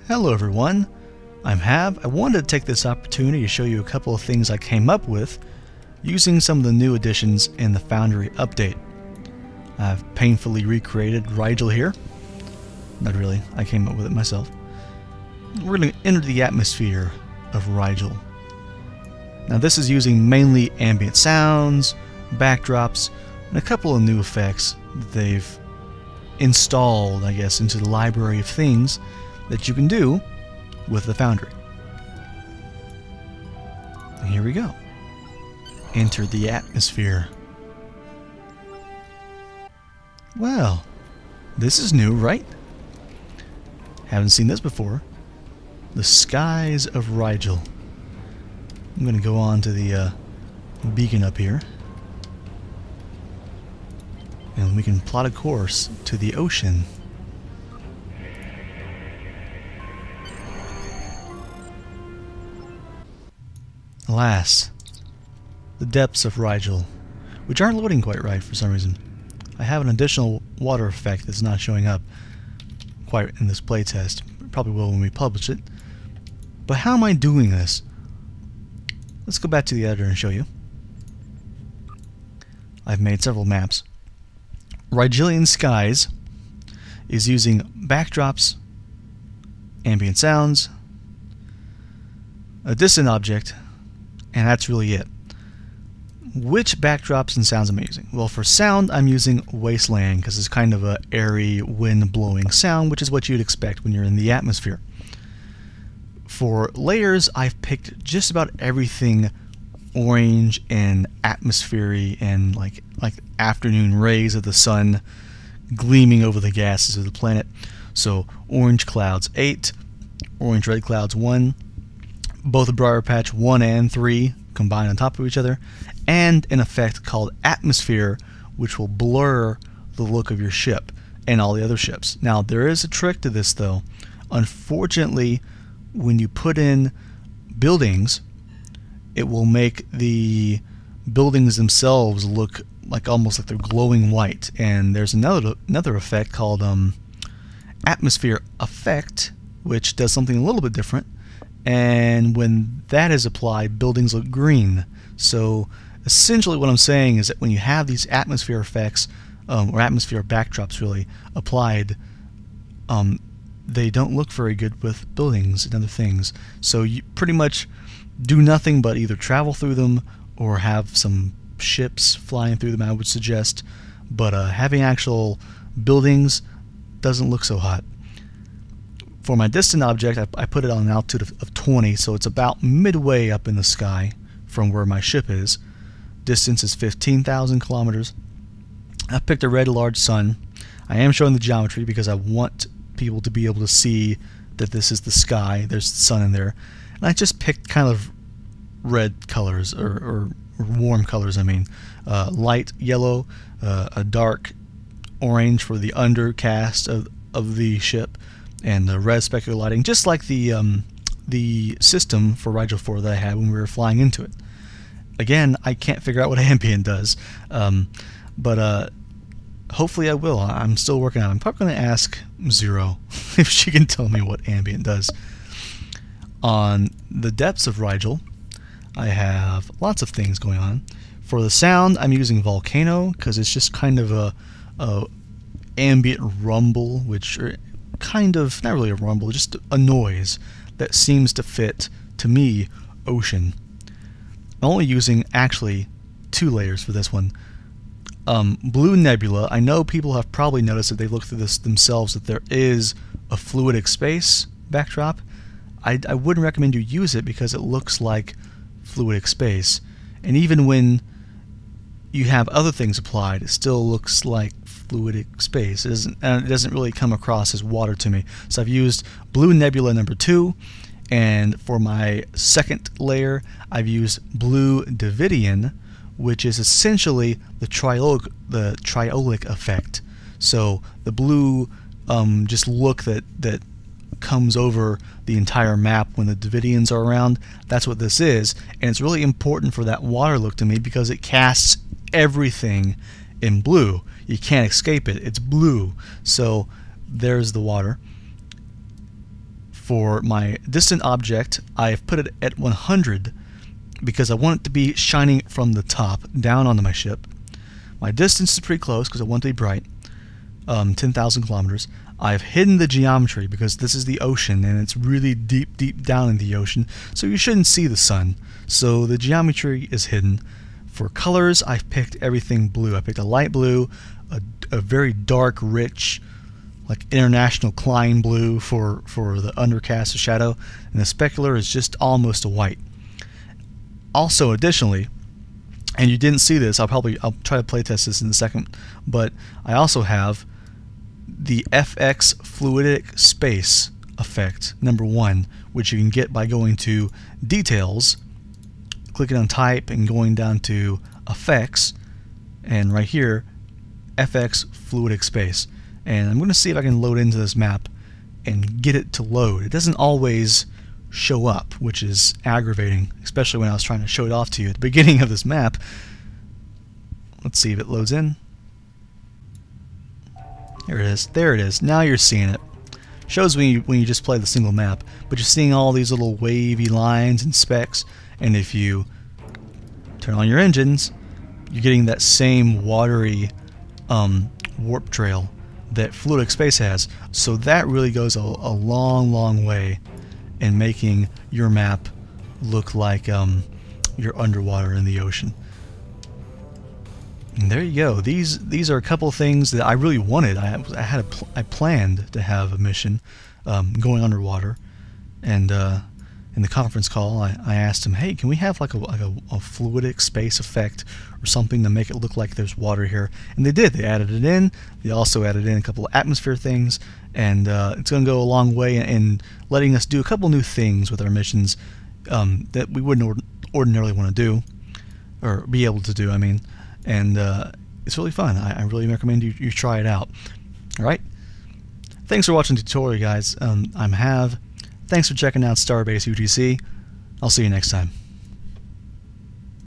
Hello everyone, I'm Hav. I wanted to take this opportunity to show you a couple of things I came up with using some of the new additions in the Foundry update. I've painfully recreated Rigel here. Not really, I came up with it myself. We're going to enter the atmosphere of Rigel. Now this is using mainly ambient sounds, backdrops, and a couple of new effects that they've installed, I guess, into the library of things that you can do with the Foundry. And here we go. Enter the atmosphere. Well, this is new, right? Haven't seen this before. The skies of Rigel. I'm going to go on to the beacon up here. And we can plot a course to the ocean. Alas, the depths of Rigel, which aren't loading quite right for some reason. I have an additional water effect that's not showing up quite in this playtest. Probably will when we publish it. But how am I doing this? Let's go back to the editor and show you. I've made several maps. Rigelian Skies is using backdrops, ambient sounds, a distant object, and that's really it. Which backdrops and sounds am I using? Well, for sound, I'm using Wasteland because it's kind of a airy, wind-blowing sound, which is what you'd expect when you're in the atmosphere. For layers, I've picked just about everything orange and atmospheric and like afternoon rays of the sun gleaming over the gases of the planet. So orange clouds 8, orange red clouds 1, both Briar Patch 1 and 3 combined on top of each other, and an effect called Atmosphere, which will blur the look of your ship and all the other ships. Now, there is a trick to this, though. Unfortunately, when you put in buildings, it will make the buildings themselves look like almost like they're glowing white. And there's another effect called Atmosphere Effect, which does something a little bit different. And when that is applied, buildings look green. So essentially what I'm saying is that when you have these atmosphere effects, or atmosphere backdrops really, applied, they don't look very good with buildings and other things. So you pretty much do nothing but either travel through them or have some ships flying through them, I would suggest. But having actual buildings doesn't look so hot. For my distant object, I put it on an altitude of 20, so it's about midway up in the sky from where my ship is. Distance is 15,000 kilometers. I picked a red large sun. I am showing the geometry because I want people to be able to see that this is the sky. There's the sun in there. And I just picked kind of red colors, or warm colors, I mean. Light yellow, a dark orange for the undercast of the ship, and the red specular lighting, just like the system for Rigel 4 that I had when we were flying into it. Again, I can't figure out what ambient does, but hopefully I will. I'm still working on it. I'm probably going to ask Zero if she can tell me what ambient does. On the depths of Rigel, I have lots of things going on. For the sound, I'm using Volcano because it's just kind of a ambient rumble, which kind of, not really a rumble, just a noise that seems to fit, to me, ocean. I'm only using actually 2 layers for this one. Blue Nebula, I know people have probably noticed if they look through this themselves that there is a fluidic space backdrop. I wouldn't recommend you use it because it looks like fluidic space, and even when you have other things applied, it still looks like fluidic space. It doesn't really come across as water to me. So I've used Blue Nebula number 2, and for my second layer I've used Blue Davidian, which is essentially the triolic effect. So the blue just look that comes over the entire map when the Davidians are around. That's what this is, and it's really important for that water look to me because it casts everything in blue. You can't escape it. It's blue. So there's the water. For my distant object, I've put it at 100 because I want it to be shining from the top down onto my ship. My distance is pretty close because I want it to be bright, 10,000 kilometers. I've hidden the geometry because this is the ocean and it's really deep, deep down in the ocean, so you shouldn't see the sun. So the geometry is hidden. For colors, I've picked everything blue. I picked a light blue, a very dark, rich, like international Klein blue for the undercast of shadow, and the specular is just almost a white. Also, additionally, and you didn't see this, I'll try to playtest this in a second, but I also have the FX fluidic space effect #1, which you can get by going to details, clicking on type and going down to effects, and right here FX fluidic space. And I'm going to see if I can load into this map and get it to load. It doesn't always show up, which is aggravating, especially when I was trying to show it off to you at the beginning of this map. Let's see if it loads in. There it is. There it is. Now you're seeing it. Shows when you just play the single map, but you're seeing all these little wavy lines and specks, and if you turn on your engines, you're getting that same watery warp trail that fluidic space has. So that really goes a long, long way in making your map look like you're underwater in the ocean. And there you go. These are a couple of things that I really wanted. I planned to have a mission going underwater, and in the conference call I asked him, hey, can we have like a fluidic space effect or something to make it look like there's water here? And they did. They added it in. They also added in a couple of atmosphere things, and it's going to go a long way in letting us do a couple new things with our missions that we wouldn't ordinarily want to do, or be able to do, I mean. And it's really fun. I really recommend you try it out. Alright? Thanks for watching the tutorial, guys. I'm Hav. Thanks for checking out Starbase UTC. I'll see you next time.